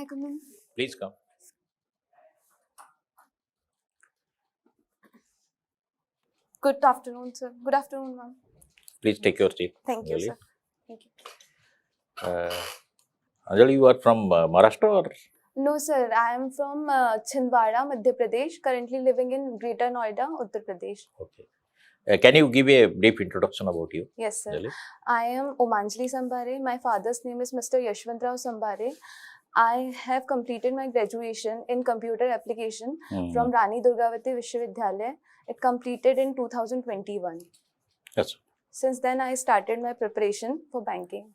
I come in? Please come. Good afternoon, sir. Good afternoon, ma'am. Please take your seat. Thank you, Anjali. sir. Thank you. Anjali, you are from Maharashtra or? No, sir. I am from Chhindwara, Madhya Pradesh. Currently living in Greater Noida, Uttar Pradesh. Okay. Can you give a brief introduction about you? Yes, sir. Anjali? I am Omanjali Sambhare. My father's name is Mr. Yashwantrao Sambhare. I have completed my graduation in computer application from Rani Durgavati Vishwavidyalaya. It completed in 2021. Yes. Since then, I started my preparation for banking.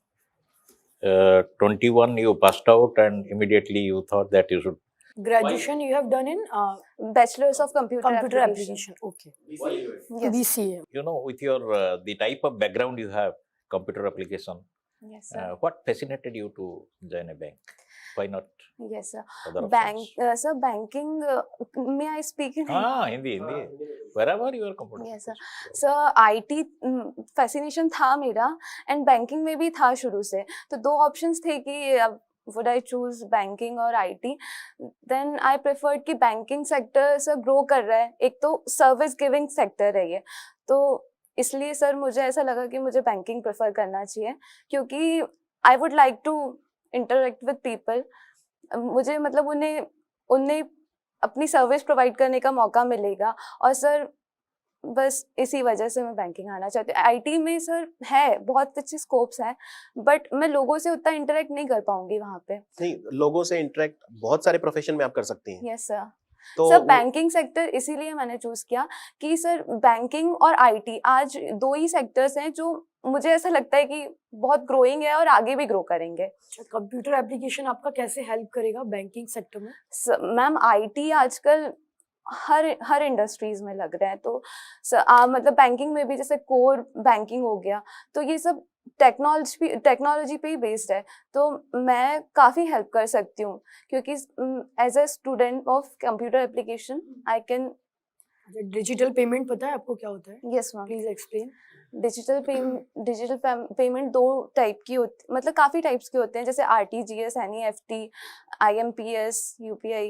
21 you passed out and immediately you thought that you should. Graduation you have done in Bachelor's of Computer computer Application. application. Okay. Yes. BCA. You know, with your the type of background you have, computer application, Yes, sir. what fascinated you to join a bank? Why not Yes, sir. other options? Sir, banking, may I speak in Hindi. Wherever you are comfortable. Yes, sir. Sir IT fascination था मेरा and banking में भी था शुरू से, तो दो options थे कि would I choose बैंकिंग और IT. देन आई प्रेफर्ड कि बैंकिंग सेक्टर सर ग्रो कर रहा है, एक तो सर्विस गिविंग सेक्टर है ये, तो इसलिए सर मुझे ऐसा लगा कि मुझे बैंकिंग प्रेफर करना चाहिए, क्योंकि I would like to interact with people. मुझे मतलब उन्हें अपनी सर्विस प्रोवाइड करने का मौका मिलेगा, और सर बस इसी वजह से मैं बैंकिंग आना चाहती हूँ. IT में सर है बहुत अच्छे स्कोप्स हैं, बट मैं लोगों से उतना इंटरेक्ट नहीं कर पाऊंगी वहाँ पे. नहीं, लोगों से इंटरेक्ट बहुत सारे प्रोफेशन में आप कर सकती हैं. Yes sir. तो सर बैंकिंग सेक्टर इसीलिए मैंने चूज किया कि सर बैंकिंग और IT आज दो ही सेक्टर्स हैं जो मुझे ऐसा लगता है कि बहुत ग्रोइंग है और आगे भी ग्रो करेंगे. कंप्यूटर एप्लीकेशन आपका कैसे हेल्प करेगा बैंकिंग सेक्टर में? मैम IT आजकल हर इंडस्ट्रीज में लग रहा है, तो मतलब बैंकिंग में भी जैसे कोर बैंकिंग हो गया, तो ये सब टेक्नोलॉजी पे ही बेस्ड है, तो मैं काफ़ी हेल्प कर सकती हूँ, क्योंकि as a student of computer application I can. Digital payment पता है आपको क्या होता है? Yes ma'am. Please explain. Digital payment दो टाइप की होती, मतलब काफ़ी टाइप्स के होते हैं, जैसे RTGS, NEFT, IMPS, UPI.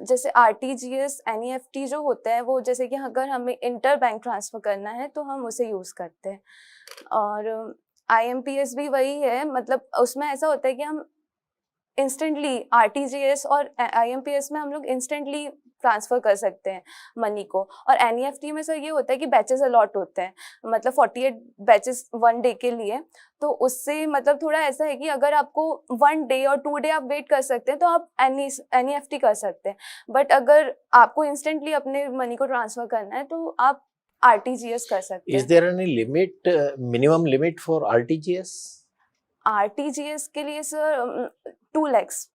जैसे RTGS, NEFT जो होता है वो जैसे कि अगर हमें इंटर बैंक ट्रांसफ़र करना है तो हम उसे यूज़ करते हैं, और IMPS भी वही है, मतलब उसमें ऐसा होता है कि हम इंस्टेंटली RTGS और IMPS में हम लोग इंस्टेंटली ट्रांसफ़र कर सकते हैं मनी को, और NEFT में सर ये होता है कि बैचेस अलॉट होते हैं, मतलब 48 बैचेस 1 डे के लिए, तो उससे मतलब थोड़ा ऐसा है कि अगर आपको 1 डे और 2 डे आप वेट कर सकते हैं तो आप NEFT कर सकते हैं, बट अगर आपको इंस्टेंटली अपने मनी को ट्रांसफ़र करना है तो आप RTGS कर सकते हैं. Is there any limit, minimum limit for RTGS? RTGS के लिए सर 2 lakhs.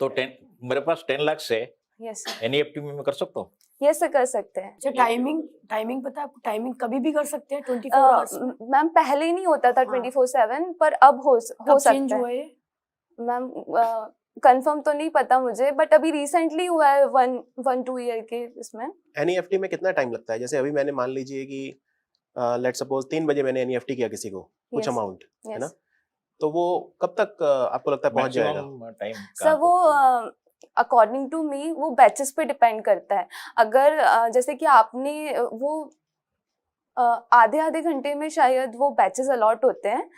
तो 10 मेरे पास 10 लाख से यस NEFT में मैं कर सकता हूँ. यस सर कर सकते हैं. अच्छा, टाइमिंग पता है आपको? टाइमिंग कभी भी कर सकते हैं 24 आवर्स? मैम पहले ही नहीं होता था 24/7, पर अब हो कब सकता चेंज है. हुआ ये? मैम कंफर्म तो नहीं पता मुझे, बट अभी रिसेंटली हुआ है 1-2 ईयर के इसमें. NEFT में कितना टाइम लगता है? जैसे अभी मैंने मान लीजिए कि लेट्स सपोज 3 बजे मैंने NEFT किया किसी को कुछ Yes. अमाउंट, है ना, यस तो वो कब तक आपको लगता है पहुंच जाएगा? टाइम सर वो अकॉर्डिंग टू मी वो बैचेस पे डिपेंड करता है. अगर जैसे कि आपने वो आधे घंटे में शायद वो बैचेस अलॉट होते हैं,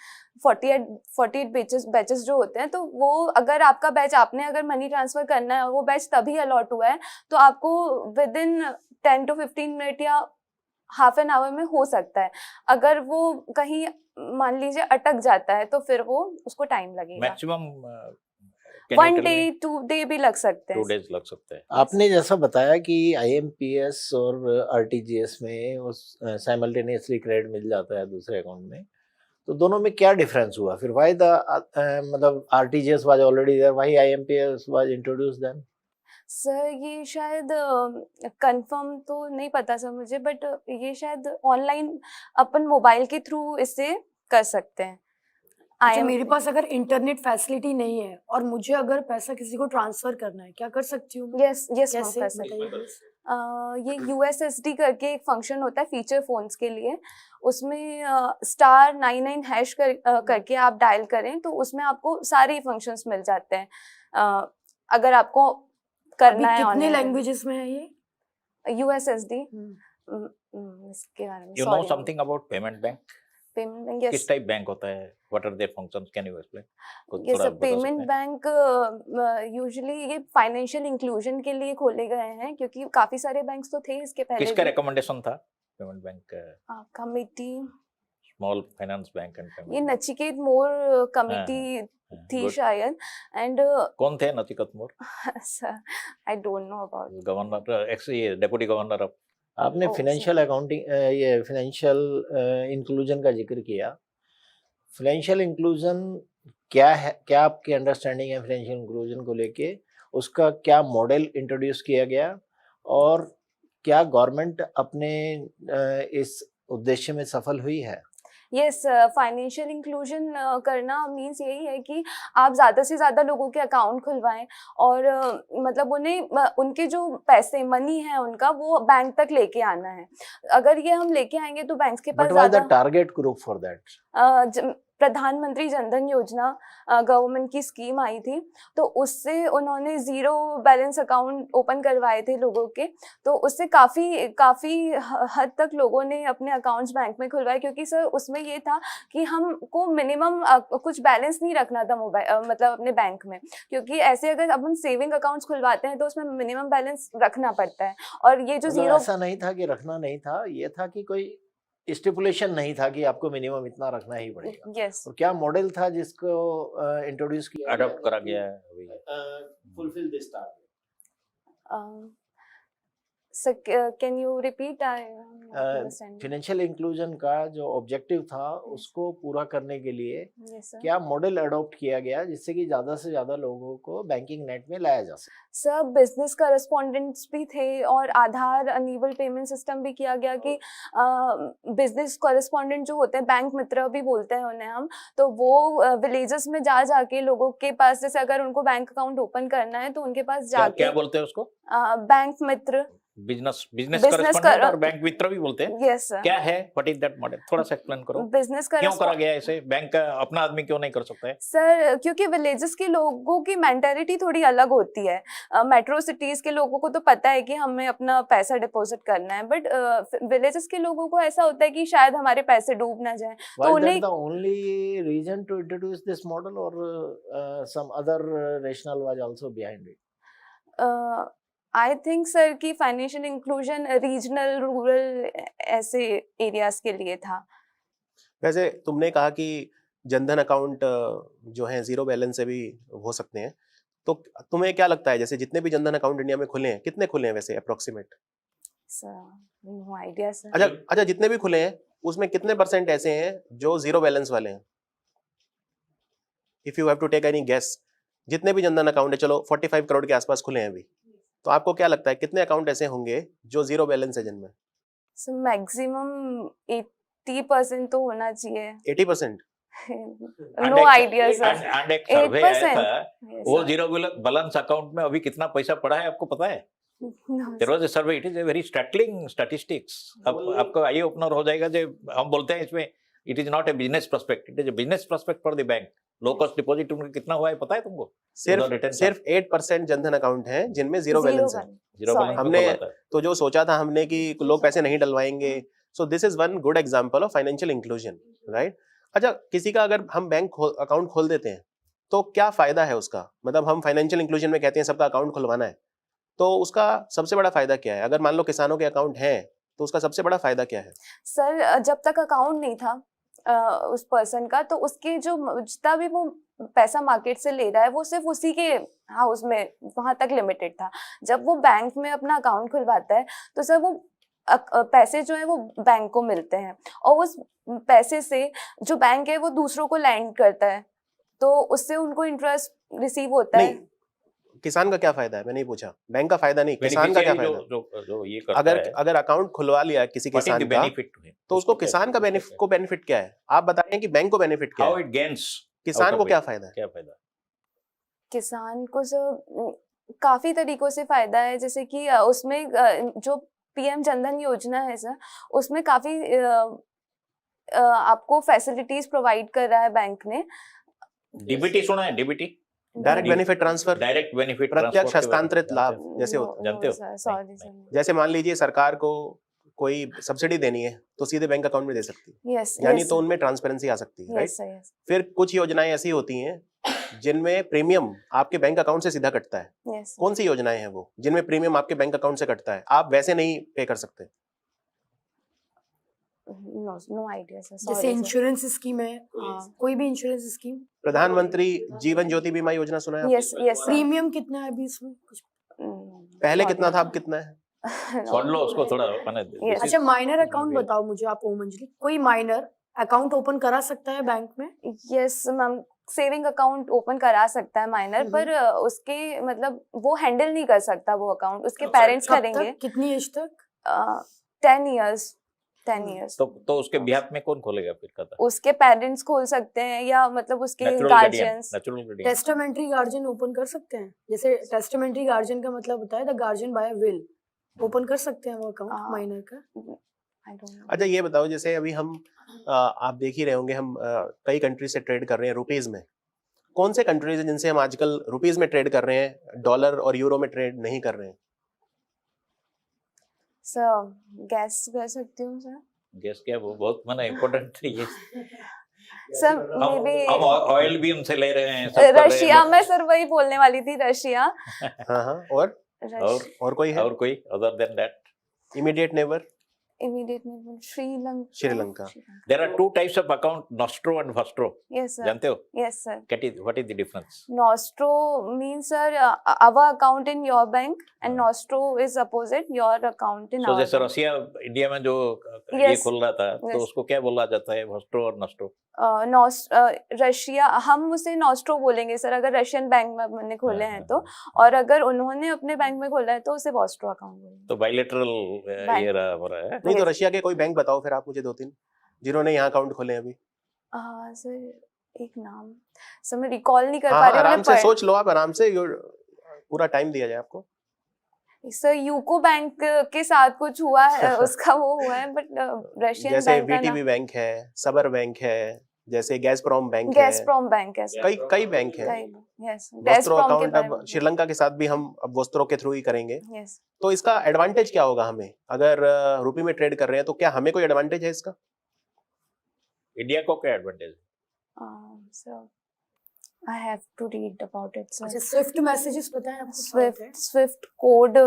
48 बैचेस जो होते हैं, तो वो अगर आपका बैच आपने अगर मनी ट्रांसफ़र करना है और वो बैच तभी अलॉट हुआ है तो आपको विद इन 10 to 15 मिनट या हाफ एन आवर में हो सकता है. अगर वो कहीं मान लीजिए अटक जाता है तो फिर वो उसको टाइम लगेगा. मैक्सिमम 1 डे 2 डे भी लग सकते हैं. 2 days लग सकते हैं. आपने जैसा बताया कि IMPS और RTGS में वो साइमल्टेनियसली क्रेडिट मिल जाता है दूसरे अकाउंट में, तो दोनों में क्या डिफरेंस हुआ फिर? व्हाई द मतलब RTGS was already there, why IMPS was introduced then? Sir ये शायद कंफर्म तो नहीं पता सर मुझे, बट ये शायद ऑनलाइन अपन मोबाइल के थ्रू इसे कर सकते हैं. अच्छा, मेरे पास अगर इंटरनेट फैसिलिटी नहीं है और मुझे अगर पैसा किसी को ट्रांसफर करना है, क्या कर सकती हूँ? यस कैसे कर सकते बताइए हैं. प्लीज. ये USSD करके एक फंक्शन होता है फीचर फोन्स के लिए, उसमें *99# करके आप डायल करें तो उसमें आपको सारे फंक्शंस मिल जाते हैं अगर आपको अभी करना है कितने ऑनलाइन लैंग्वेजेस में है ये? USSD हम्म। इसके बारे में You know sorry something about payment bank? Payment bank किस यस टाइप बैंक होता है? What are their functions? Can you explain? कुछ ये थोड़ा सब बता पेमेंट सकते हैं? बैंक यूजुअली ये फाइनेंशियल इंक्लूजन के लिए खोले गए हैं क्योंकि काफी सारे बैंक्स तो थे इसके पहले किसका भी रिकमेंडेशन था? Payment bank, committee small finance bank and ये payment bank. Nachiket Mor committee थी गुड। शायद एंड कौन थे Nachiket Mor? I don't know about governor, ex ये डेप्यूटी गवर्नर ऑफ। आपने Oh, फिनेंशियल अकाउंटिंग ये फिनेंशियल इंक्लूजन का जिक्र किया। फिनेंशियल इंक्लूजन क्या है, क्या आपकी अंडरस्टैंडिंग है फिनेंशियल इंक्लूजन को लेके? उसका क्या मॉडल इंट्रोड्यूस किया गया और क्या गवर्नमेंट अपने इस उद्देश्य में सफल हुई है? यस फाइनेंशियल इंक्लूजन करना मीन्स यही है कि आप ज़्यादा से ज़्यादा लोगों के अकाउंट खुलवाएं और मतलब उन्हें उनके जो पैसे मनी है उनका वो बैंक तक लेके आना है। अगर ये हम लेके आएंगे तो बैंक्स के पास बट व्हाई द ज़्यादा टारगेट ग्रुप फॉर दैट? प्रधानमंत्री जनधन योजना गवर्नमेंट की स्कीम आई थी तो उससे उन्होंने ज़ीरो बैलेंस अकाउंट ओपन करवाए थे लोगों के, तो उससे काफ़ी हद तक लोगों ने अपने अकाउंट्स बैंक में खुलवाए क्योंकि सर उसमें ये था कि हमको मिनिमम कुछ बैलेंस नहीं रखना था मोबाइल मतलब अपने बैंक में, क्योंकि ऐसे अगर अब हम सेविंग अकाउंट्स खुलवाते हैं तो उसमें मिनिमम बैलेंस रखना पड़ता है और ये जो मतलब ज़ीरो ऐसा नहीं था कि रखना नहीं था, ये था कि कोई स्टिपुलेशन नहीं था कि आपको मिनिमम इतना रखना ही पड़ेगा। यस और क्या मॉडल था जिसको इंट्रोड्यूस किया अडॉप्ट करा गया है अभी? Fulfil this target? Sir can you repeat? I understand. Financial inclusion का जो ऑब्जेक्टिव था उसको पूरा करने के लिए यस सर। क्या मॉडल अडॉप्ट किया गया जिससे कि ज्यादा से ज्यादा लोगों को बैंकिंग नेट में लाया जा सके? सर बिजनेस करस्पॉन्डेंट्स भी थे और आधार अनेबल पेमेंट सिस्टम भी किया गया कि बिजनेस करस्पॉन्डेंट जो होते हैं बैंक मित्र भी बोलते हैं उन्हें हम, तो वो विलेजेस में जा जाके लोगों के पास जैसे अगर उनको बैंक अकाउंट ओपन करना है तो उनके पास क्या जाके बोलते हैं उसको? बैंक मित्र बिजनेस Business करस्पॉन्डेंट कर- और बैंक मित्र भी बोलते हैं। Yes sir. क्या है, व्हाट इज दैट मॉडल? थोड़ा सा एक्सप्लेन करो। बिजनेस क्यों करा गया ऐसे? बैंक का अपना आदमी क्यों नहीं कर सकता है? सर क्योंकि विलेजेस के लोगों की मेंटालिटी थोड़ी अलग होती है। मेट्रो सिटीज के लोगों को तो पता है कि हमें अपना पैसा डिपॉजिट करना है, बट विलेजेस के लोगों को ऐसा होता है कि शायद हमारे पैसे डूब ना जाए, तो Was that उन्हें the only reason to introduce this model or some other rationale was also behind it? I think sir कि फाइनेंशियल इंक्लूजन रीजनल रूरल ऐसे एरियाज के लिए था। वैसे तुमने कहा कि जनधन अकाउंट जो है जीरो बैलेंस से भी हो सकते हैं, तो तुम्हें क्या लगता है जैसे जितने भी जनधन अकाउंट इंडिया में खुले हैं, कितने खुले हैं वैसे approximate? Sir no idea sir. अच्छा जितने भी खुले हैं उसमें कितने % ऐसे हैं जो जीरो बैलेंस वाले हैं? If you have to take any guess, जितने भी जनधन अकाउंट है, चलो 45 करोड़ के आसपास खुले हैं अभी, तो आपको क्या लगता है कितने अकाउंट ऐसे होंगे जो जीरो बैलेंस है जिनमें? सर मैक्सिमम 80% तो होना चाहिए। 80%? No idea sir. एंड एक सर्वे आया 8%? था, वो जीरो बैलेंस अकाउंट में अभी कितना पैसा पड़ा है आपको पता है? There was a survey, it is a very startling statistics. आपको आई ओपनर हो जाएगा। जो हम बोलते हैं इसमें it is not a business prospect, it is a business prospect for the bank. Low cost deposit उनका कितना हुआ है पता है तुमको? सिर्फ 8% जनधन अकाउंट हैं जिनमें जीरो बैलेंस है। जीरो बैलेंस हमने हमने तो जो सोचा था हमने कि लोग पैसे नहीं डलवाएंगे, so this is one good example of financial inclusion, right? अच्छा, किसी का अगर हम बैंक अकाउंट खोल देते हैं तो क्या फायदा है उसका? मतलब हम फाइनेंशियल इंक्लूजन में कहते हैं सबका अकाउंट खुलवाना है, तो उसका सबसे बड़ा फायदा क्या है? अगर मान लो किसानों के अकाउंट हैं तो उसका सबसे बड़ा फायदा क्या है? सर जब तक अकाउंट नहीं था उस पर्सन का, तो उसके जो जितना भी वो पैसा मार्केट से ले रहा है वो सिर्फ उसी के हाउस में वहां तक लिमिटेड था। जब वो बैंक में अपना अकाउंट खुलवाता है तो सर वो पैसे जो है वो बैंक को मिलते हैं और उस पैसे से जो बैंक है वो दूसरों को लैंड करता है, तो उससे उनको इंटरेस्ट रिसीव होता है। नहीं, किसान का क्या फायदा है? मैंने नहीं पूछा, बैंक का फायदा नहीं, किसान का क्या फायदा? जो ये करता है, अगर अकाउंट खुलवा लिया किसी what is किसान the का, benefit to him? तो उसको किसान का बेनिफिट क्या है? आप बताएं कि बैंक को बेनिफिट क्या How है, it gains? किसान out को of क्या it? फायदा है? क्या फायदा? किसान को सर काफी तरीकों से फायदा है, जैसे कि उसमें जो पीएम जनधन योजना है सर, उसमें काफी आपको फैसिलिटीज प्रोवाइड कर रहा है बैंक ने। डीबीटी सुना है? DBT, direct benefit transfer, direct benefit प्रत्यक्ष हस्तांतरित लाभ जैसे होता जानते हो? सॉरी नहीं, सर। जैसे मान लीजिए सरकार को कोई सब्सिडी देनी है तो सीधे बैंक अकाउंट में दे सकती है, यस यानी तो उनमें ट्रांसपेरेंसी आ सकती है, राइट। यस सर, यस फिर कुछ योजनाएं ऐसी होती हैं जिनमें प्रीमियम आपके बैंक अकाउंट से सीधा कटता है। यस। कौन सी योजनाएं हैं वो जिनमें प्रीमियम आपके बैंक अकाउंट से कटता है, आप वैसे नहीं पे कर सकते? नो आइडिया सर, जैसे सॉरी सर। इंश्योरेंस स्कीम है, कोई भी इंश्योरेंस स्कीम, प्रधानमंत्री जीवन ज्योति बीमा योजना सुना है आपने? Yes yes sir. प्रीमियम कितना है अभी इसमें कुछ? पहले कितना था, अब कितना है? सुन लो उसको थोड़ा मैंने Yes. अच्छा, माइनर अकाउंट बताओ मुझे आप ओम अंजलि, कोई माइनर अकाउंट ओपन करा सकता है बैंक में? Yes ma'am, saving account open करा सकता है माइनर, पर उसके मतलब वो हैंडल नहीं कर सकता वो अकाउंट, उसके पेरेंट्स कब करेंगे। तक, कितनी एज तक? 10 इयर्स, 10 इयर्स। तो उसके बिहाफ में कौन खोलेगा फिर खाता? उसके पेरेंट्स खोल सकते हैं, या मतलब उसके natural guardians. Guardian. Testamentary guardian open कर सकते हैं? जैसे टेस्टामेंट्री गार्जियन का मतलब होता है the guardian by will, open कर सकते हैं वो अकाउंट माइनर का? I don't know. अच्छा ये बताओ, जैसे अभी हम आप देख ही रहे होंगे, हम कई कंट्री से ट्रेड कर रहे हैं रुपीज में। कौन से कंट्रीज हैं जिनसे हम आजकल रुपीज में ट्रेड कर रहे हैं, डॉलर और यूरो में ट्रेड नहीं कर रहे हैं? सर गैस कर सकती हूँ सर? गैस क्या, वो बहुत माना इम्पोर्टेंट है ये। सर हम मे ऑयल भी हमसे ले रहे हैं, सब बी कर रहे हैं, रशिया, मैं सर वही बोलने वाली थी, रशिया। हाँ हाँ, और कोई है? और कोई other than that? Immediate neighbour? Immediate Sri Lanka. Sri Lanka. There are two types of account, nostro and vostro, yes sir. जानते हो? Yes sir. What is the difference? Nostro means sir our account in your bank, and Nostro is opposite your account in so our जैसे bank. Russia India में जो ये Yes. खोल रहा था, तो Yes. उसको क्या बोला जाता है, फस्ट्रो और नॉस्ट्रो? रशिया, हम उसे नॉस्ट्रो बोलेंगे सर अगर रशियन बैंक में हमने खोले हैं तो, और अगर उन्होंने अपने बैंक में खोला है तो उसे वॉस्ट्रो अकाउंट बोलेंगे। तो बाइलेटरल ये रहा हमारा है। नहीं तो Yes. रशिया के कोई बैंक बताओ फिर आप मुझे, 2-3 जिन्होंने यहाँ अकाउंट खोले हैं अभी। सर एक नाम सर मैं रिकॉल नहीं कर हाँ पा हाँ, रही हूँ। आराम से सोच लो आप, आराम से, पूरा टाइम दिया जाए आपको। सर यूको बैंक के साथ कुछ हुआ है, उसका वो हुआ है, बट रशियन जैसे बैंक का वीटीबी बैंक है, सबर बैंक है, जैसे गैसप्रोम बैंक है, गैसप्रोम बैंक है सर। कई बैंक है। यस, वोस्त्रो गैसप्रोम के अकाउंट बारे अब में। श्रीलंका के साथ भी हम अब वोस्त्रो के थ्रू ही करेंगे। यस तो इसका एडवांटेज क्या होगा हमें, अगर रुपये में ट्रेड कर रहे हैं तो क्या हमें कोई एडवांटेज है इसका? इंडिया को क्या advantage? Sir I have to read about it sir. अच्छा, स्विफ्ट मैसेजेस पता है आपको? स्विफ्ट कोड,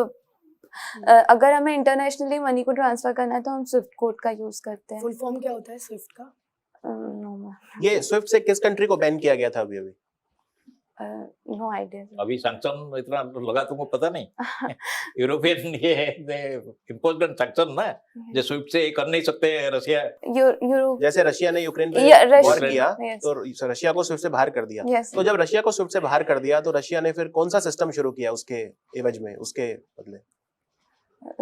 अगर हमें इंटरनेशनली मनी को ट्रांसफर करना है तो हम स्विफ्ट कोड का यूज करते हैं। फुल फॉर्म क्या होता है स्विफ्ट का? नो मैम, ये स्विफ्ट से किस कंट्री को बैन किया गया था अभी? No idea. अभी सैंक्शन इतना लगा तुमको पता नहीं? यूरोपियन ये इम्पोज्ड सैंक्शन ना, जो स्विफ्ट से कर नहीं सकते रशिया। यूरोप, जैसे रशिया ने यूक्रेन पे Yeah, वॉर Russia- किया yes. तो रशिया को स्विफ्ट से बाहर कर दिया। यस तो जब रशिया को स्विफ्ट से बाहर कर दिया तो रशिया ने फिर कौन सा सिस्टम शुरू किया उसके एवज में, उसके बदले?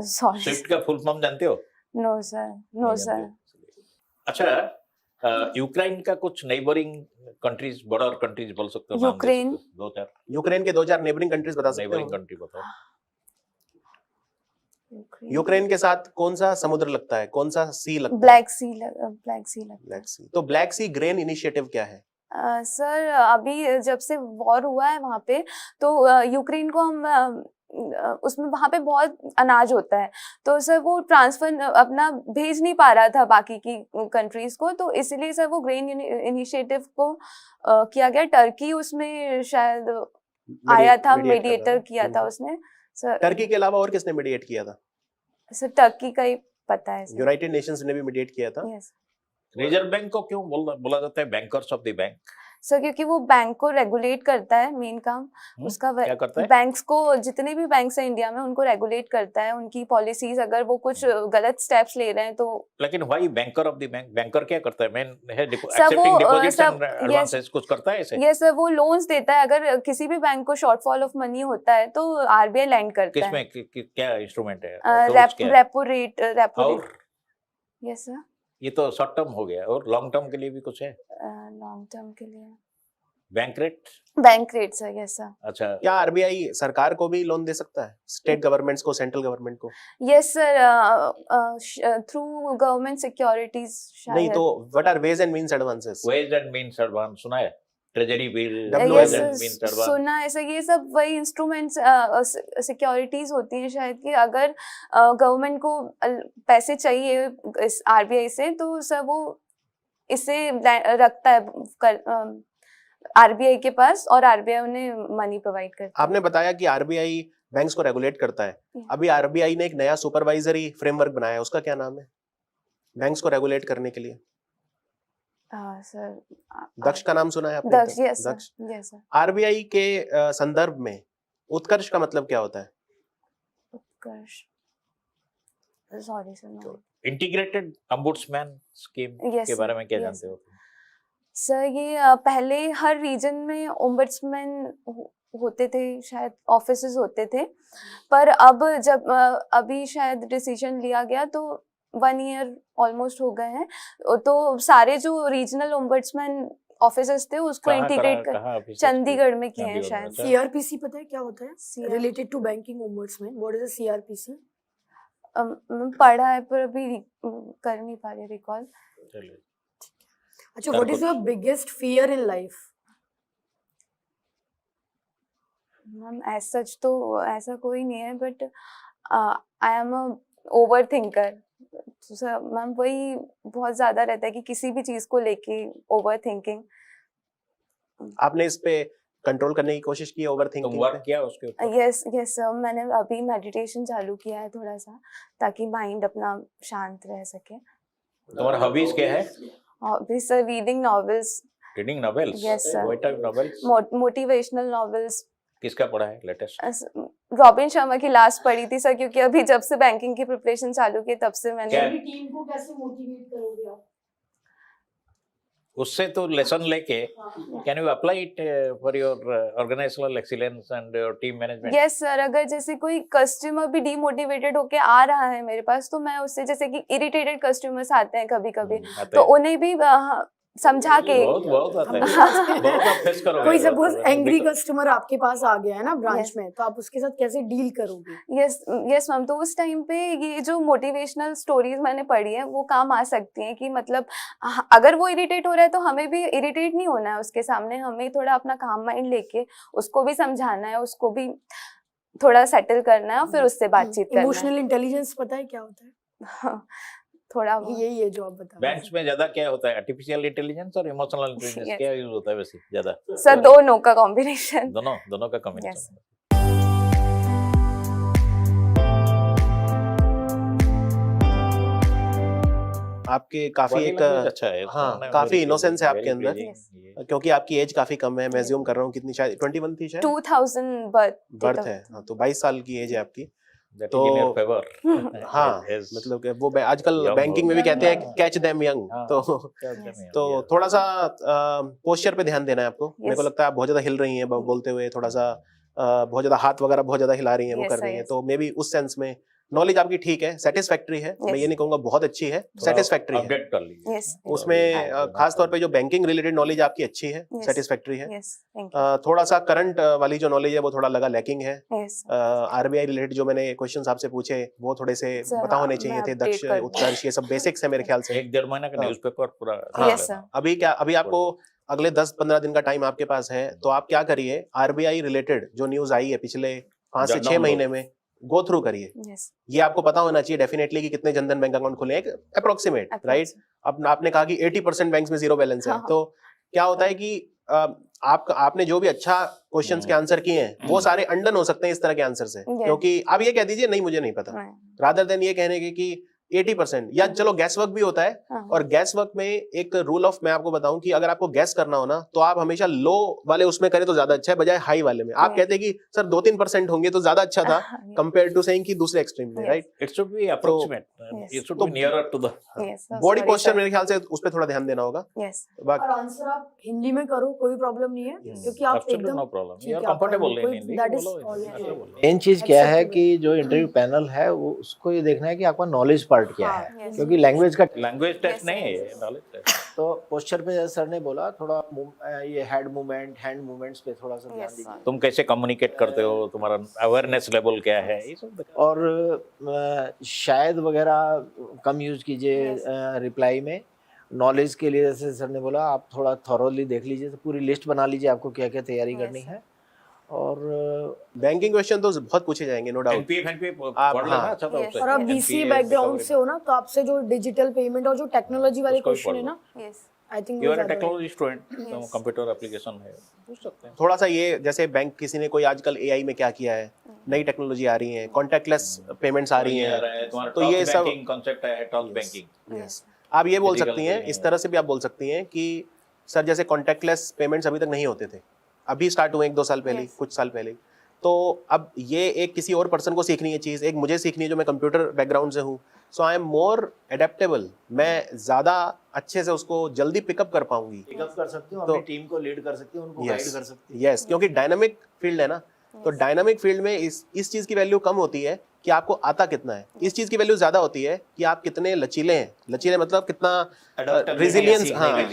सॉरी, स्विफ्ट का फुल फॉर्म जानते हो? नो सर, नो नहीं सर। जानते हो। अच्छा, यूक्रेन का कुछ नेबरिंग कंट्रीज, बॉर्डर कंट्रीज बोल सकते हो? नाम दे यूक्रेन? सकते हो? 2-4 यूक्रेन के 2-4 नेबरिंग कंट्रीज बता सकते नेबरिंग हो? कंट्री बताओ। यूक्रेन के साथ कौन सा समुद्र लगता है, कौन सा सी लगता है? ब्लैक सी लगता है। ब्लैक सी। तो ब्लैक सी ग्रेन इनिशिएटिव क्या है? सर अभी जब से वॉर हुआ है वहाँ पे, तो यूक्रेन को हम उसमें वहाँ पे बहुत अनाज होता है, तो सर वो ट्रांसफर अपना भेज नहीं पा रहा था बाकी की कंट्रीज को, तो इसलिए सर वो ग्रेन इनिशिएटिव को किया गया। टर्की उसमें शायद आया था, मीडिएटर किया था उसने सर। टर्की के अलावा और किसने मीडिएट किया था? सर टर्की का ही पता है सर। यूनाइटेड नेशंस ने भी मीडिएट किया था। यस रिजर्व बैंक को क्यों बोला जाता है bankers of the bank? Sir, क्योंकि वो बैंक को रेगुलेट करता है, मेन काम उसका क्या करता है? बैंक्स को, जितने भी बैंक्स हैं इंडिया में उनको रेगुलेट करता है, उनकी पॉलिसीज, अगर वो कुछ गलत स्टेप्स ले रहे हैं तो। लेकिन why banker of the bank? Banker क्या करता है? मेन है sir accepting deposits and yes advances, कुछ करता है ऐसे? यस सर, वो लोन्स देता है, अगर किसी भी बैंक को शॉर्टफॉल ऑफ मनी होता है तो आरबीआई लैंड करता है। किसमें क्या इंस्ट्रूमेंट है? Repo rate. और यस सर, ये तो शॉर्ट टर्म हो गया, और लॉन्ग टर्म के लिए भी कुछ है? लॉन्ग टर्म के लिए bank rate? Bank rate sir, yes sir. अच्छा, क्या आरबीआई सरकार को भी लोन दे सकता है, स्टेट गवर्नमेंट्स को, सेंट्रल गवर्नमेंट को? Yes sir, through government securities नहीं शायद। तो what are ways and means advances? Ways and means advance सुना है? Treasury bill, WMS ways yes and means advance. सुना है सर, ये सब वही इंस्ट्रूमेंट्स सिक्योरिटीज होती हैं शायद, कि अगर गवर्नमेंट को पैसे चाहिए इस आरबीआई से, तो सर वो इसे रखता है आरबीआई के पास, और आरबीआई उन्हें मनी प्रोवाइड करता है। आपने बताया कि आरबीआई बैंक्स को रेगुलेट करता है। Yeah. अभी आरबीआई ने एक नया सुपरवाइजरी फ्रेमवर्क बनाया है, उसका क्या नाम है बैंक्स को रेगुलेट करने के लिए? सर दक्ष का नाम सुना है आपने? Daksh, yes Daksh. Sir, yes sir. RBI के संदर्भ में उत्कर्ष का मतलब क्या होता है? Utkarsh, sorry sir, no. Integrated ombudsman scheme Yes, के sir. बारे में क्या Yes, जानते हो? सर ये पहले हर रीजन में ओम्बड्समैन होते थे, शायद ऑफिसेज होते थे, पर अब जब अभी शायद डिसीजन लिया गया, तो 1 ईयर ऑलमोस्ट हो गए हैं, तो सारे जो रीजनल ओम्बड्समैन ऑफिसेज थे उसको इंटीग्रेट कर चंडीगढ़ में किए हैं शायद। अच्छा। सीआरपीसी पता है क्या होता है? CR related to banking ombudsman, what is a CRPC? पढ़ा है पर अभी कर नहीं पा रही रिकॉल। चलिए। अच्छा, what is your biggest fear in life? Ma'am as such तो ऐसा कोई नहीं है, but I am a overthinker. Sir ma'am वही बहुत ज्यादा रहता है कि किसी भी चीज को लेके ओवर थिंकिंग। आपने इस पे कंट्रोल करने की कोशिश की, ओवर तुम थिंकिंग वर्क किया उसके ऊपर? यस यस सर, मैंने अभी मेडिटेशन चालू किया है थोड़ा सा, ताकि माइंड अपना शांत रह सके। तुम्हारा हॉबीज क्या है? अभी sir reading novels, reading novels? Yes, sir. What type novels? Motivational novels. किसका पढ़ा है लेटेस्ट? रॉबिन शर्मा की लास्ट पढ़ी थी सर, क्योंकि अभी जब से बैंकिंग की प्रिपरेशन चालू की तब से मैंने। क्या? टीम को कैसे मोटिवेट करोगे आप? उससे तो लेसन लेके can you apply it for your organisational excellence and your team management? Yes sir, अगर जैसे कोई कस्टमर भी डीमोटिवेटेड होके आ रहा है मेरे पास, तो मैं उससे, जैसे कि इरिटेटेड कस्टमर्स आते हैं कभी कभी, तो उन्हें भी समझा के। बहुत आता है, बहुत आप फेस करोगे। कोई सपोज बहुत- एंग्री कस्टमर आपके पास आ गया है ना ब्रांच Yes. में, तो आप उसके साथ कैसे डील करोगे? यस यस मैम, तो उस टाइम पे ये जो मोटिवेशनल स्टोरीज मैंने पढ़ी है वो काम आ सकती हैं, कि मतलब अगर वो इरिटेट हो रहा है तो हमें भी इरिटेट नहीं होना है उसके सामने, हमें थोड़ा अपना काम माइंड लेके उसको भी समझाना है, उसको भी थोड़ा सेटल करना है, और फिर उससे बातचीत करना इमोशनल इंटेलिजेंस पता है क्या होता है? है। थोड़ा बहुत। यही है जो आप बता रहे बैंक्स में ज्यादा क्या होता है, आर्टिफिशियल इंटेलिजेंस और इमोशनल इंटेलिजेंस Yes. क्या यूज होता है वैसे ज्यादा? सर दोनों का कॉम्बिनेशन। दोनों का Yes. कॉम्बिनेशन। आपके काफी एक अच्छा है। हाँ, काफी innocence है आपके अंदर। क्योंकि आपकी एज काफी कम है, मैं assume कर रहा हूँ कितनी, शायद 21 थी शायद 2000 बर्थ है। हाँ, तो 22 साल की एज है आपकी। That तो- is in your favor. हाँ, Yes. मतलब कि वो आजकल Young बैंकिंग में भी हो। कहते हैं कैच देम यंग, हाँ, तो Yeah. थोड़ा सा पोस्चर पे ध्यान देना है आपको। मेरे को Yes. लगता है आप बहुत ज्यादा हिल रही हैं बोलते हुए, थोड़ा सा बहुत ज्यादा हाथ वगैरह बहुत ज्यादा हिला रही हैं, वो Yes, कर रही हैं, yes. तो मे बी उस सेंस में नॉलेज आपकी ठीक है, सेटिस्फैक्ट्री है। मैं Yes. ये नहीं कहूंगा बहुत अच्छी है, सेटिस्फैक्ट्री है। अपडेट कर लीजिए। यस उसमें खास तौर पे जो बैंकिंग रिलेटेड नॉलेज आपकी अच्छी है, Yes. सेटिस्फैक्ट्री है। Yes thank you. थोड़ा सा करंट वाली जो नॉलेज है वो थोड़ा लगा लैकिंग है। यस आरबीआई रिलेटेड जो मैंने क्वेश्चंस आपसे पूछे वो थोड़े से Sir, पता होने मैं चाहिए थे। update दक्ष, कर दूंगी। उत्कर्ष, ये सब बेसिक्स है मेरे ख्याल से। 1-1.5 महीना का हाँ। न्यूज़पेपर पूरा। हाँ। Yes, sir. अभी आपको अगले 10-15 दिन का टाइम आपके पास है, तो आप क्या करिए, आरबीआई रिलेटेड जो न्यूज आई है पिछले 5 से 6 Download. महीने में, गो थ्रू करिए। यस ये आपको पता होना चाहिए डेफिनेटली कि कितने जनधन बैंक अकाउंट खुले हैं, अप्रोक्सीमेट, राइट। अब आपने कहा कि 80% बैंक्स में जीरो बैलेंस है, हाँ, हाँ. तो क्या होता है कि आपने जो भी अच्छा क्वेश्चंस के आंसर किए हैं वो सारे अंडन हो सकते हैं इस तरह के आंसर से, Yeah. क्योंकि आप ये कह दीजिए नहीं मुझे नहीं पता, रादर देन ये कहने के कि 80%, या चलो गैस वर्क भी होता है, और गैस वर्क में एक रूल ऑफ मैं आपको बताऊं कि अगर आपको गैस करना हो ना तो आप हमेशा लो वाले उसमें करें तो ज्यादा अच्छा है, बजाय हाई वाले में। आप Yeah. कहते हैं कि सर 2-3% होंगे तो ज्यादा अच्छा था कंपेयर टू सेइंग कि दूसरे एक्सट्रीम में, Yes. Right. It should be approximate. Yes. It should तो- be nearer to the. Body posture मेरे ख्याल से उस पर थोड़ा ध्यान देना होगा। यस बाकी और आंसर आप हिंदी में करो, कोई प्रॉब्लम नहीं है, क्योंकि आप Absolutely एकदम no problem. ठीक You are है, आप comfortable in कोई- Hindi. that is बोलो, all, ऐसे yeah. बोलो। मेन चीज क्या है Acceptable. कि जो इंटरव्यू पैनल है वो उसको ये देखना है कि आपका नॉलेज पार्ट पार्ट क्या है, Yes. क्योंकि लैंग्वेज का लैंग्वेज टेस्ट Yes, नहीं है, yes. Knowledge test. तो पोस्चर पे जैसे सर ने बोला थोड़ा ये हेड मूवमेंट, हैंड मूवमेंट्स पे थोड़ा सा ध्यान Yes, दीजिए। sir. तुम कैसे कम्युनिकेट करते हो, तुम्हारा अवेयरनेस लेवल क्या है, ये सब देखो। और शायद वगैरह कम यूज कीजिए Yes. रिप्लाई में। नॉलेज के लिए जैसे सर ने बोला आप थोड़ा थॉरोली देख लीजिए, तो पूरी लिस्ट बना लीजिए आपको क्या क्या तैयारी Yes, करनी sir. है। और बैंकिंग क्वेश्चन तो बहुत पूछे जाएंगे, नो डाउट। एनपीएफ आप- पढ़ लेना, हाँ। अच्छा था Yes. उससे। और आप NPS बीसीए बैकग्राउंड से हो ना, तो आपसे जो डिजिटल पेमेंट और जो टेक्नोलॉजी वाले उसको भी क्वेश्चन है पढ़ ना, Yes. I think you are a technology student, Yes. Computer application है, पूछ सकते हैं। थोड़ा सा ये जैसे बैंक किसी ने कोई आजकल एआई में क्या किया है, नई टेक्नोलॉजी आ रही है, कॉन्टैक्टलेस पेमेंट्स आ रही हैं, तुम्हारा तो ये सब बैंकिंग कॉन्सेप्ट है, टॉक बैंकिंग। यस आप ये बोल Physical सकती हैं, नहीं इस है। तरह से भी आप बोल सकती हैं कि सर जैसे कॉन्टैक्टलेस पेमेंट्स अभी तक नहीं होते थे, अभी स्टार्ट हुए 1-2 साल पहले, Yes. कुछ साल पहले। तो अब ये एक किसी और पर्सन को सीखनी है चीज़, एक मुझे सीखनी है जो मैं कंप्यूटर बैकग्राउंड से हूँ, सो आई एम मोर एडेप्टेबल, मैं ज़्यादा अच्छे से उसको जल्दी पिकअप कर पाऊंगी। पिकअप कर सकते हो, तो- अपनी टीम को लीड कर सकते हो, उनको गाइड कर सकते हो। यस क्योंकि डायनामिक फील्ड है ना, तो डायनामिक फील्ड में इस चीज़ की वैल्यू कम होती है कि आपको आता कितना है, इस चीज़ की वैल्यू ज़्यादा होती है कि आप कितने लचीले हैं। लचीले मतलब कितना रेजिलियंस, हाँ,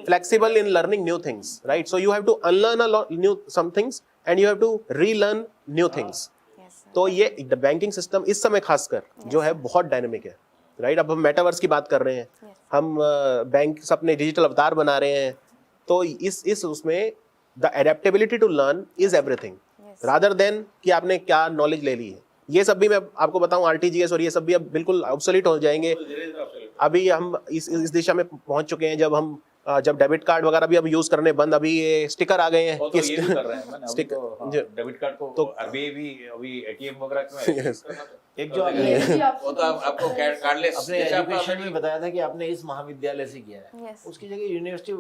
flexible in learning new things, right? So you have to unlearn new some things and you have to relearn new things. Yes, sir. तो ये बैंकिंग सिस्टम इस समय खासकर जो है बहुत डायनेमिक है, राइट? अब हम मेटावर्स की बात कर रहे हैं, Yes. हम बैंक अपने डिजिटल अवतार बना रहे हैं, तो इस उसमें the adaptability to learn is everything Yes. Rather than कि आपने क्या नॉलेज ले ली है। ये सब भी मैं आपको बताऊं, आरटीजीएस और ये सब भी अब बिल्कुल ऑब्सोलीट हो जाएंगे। अभी हम इस दिशा में पहुंच चुके हैं, जब डेबिट कार्ड वगैरह भी अब यूज करने बंद, अभी ये स्टिकर आ गए हैं वो तो ये भी कर रहे हैं, मैंने अभी स्टिकर तो हाँ, जो- डेबिट कार्ड को तो- आरबीआई भी अभी एटीएम वगैरह में Yes. एक जो वो तो आपको कार्डलेस अपने एजुकेशन में बताया था कि आपने इस महाविद्यालय से किया है, Yes. उसकी जगह यूनिवर्सिटी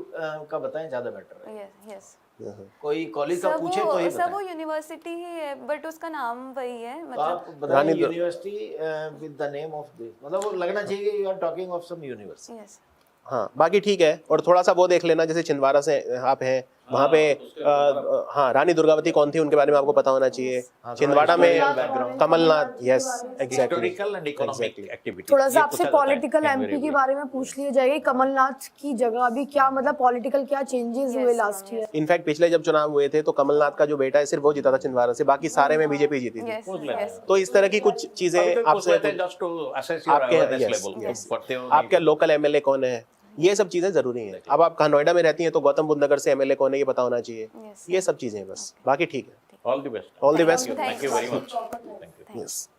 का बताएं ज्यादा बेटर है। Yes, yes. कोई कॉलेज का सब पूछे तो ही वो बताएं। यूनिवर्सिटी ही है, बट उसका नाम वही है, तो मतलब आप बताएं Rani Durga- university with the name of this, मतलब वो लगना चाहिए कि you are talking of some university. yes. हाँ बाकी ठीक है। और थोड़ा सा वो देख लेना, जैसे छिंदवाड़ा से आप हैं वहाँ पे हाँ रानी दुर्गावती कौन थी उनके बारे में आपको पता होना चाहिए। हाँ, छिंदवाड़ा में historical background। Kamal Nath, yes exactly. Historical and economic Exactly. Activity. थोड़ा सा आपसे पॉलिटिकल एमपी के बारे में पूछ लिया जाएगा, कमलनाथ की जगह अभी क्या मतलब पॉलिटिकल क्या चेंजेस हुए Yes, last yes. Year? In fact पिछले जब चुनाव हुए थे तो कमलनाथ का जो बेटा है सिर्फ वो जीता था छिंदवाड़ा से, बाकी सारे में बीजेपी जीती थी। Yes, yes. तो इस तरह की कुछ चीजें आपसे जस्ट टू असेस योर आपके अवेयरनेस yes, लेवल, yes. पढ़ते हो आपके लोकल एमएलए कौन है, ये सब चीजें जरूरी हैं। अब आप कहाँ नोएडा में रहती हैं तो गौतम बुद्ध नगर से एमएलए कौन है ये पता होना चाहिए। Yes, ये सब चीजें हैं बस, बाकी ठीक है। All the best. All the best. Thank thank you you. Very much. Thank you. Yes.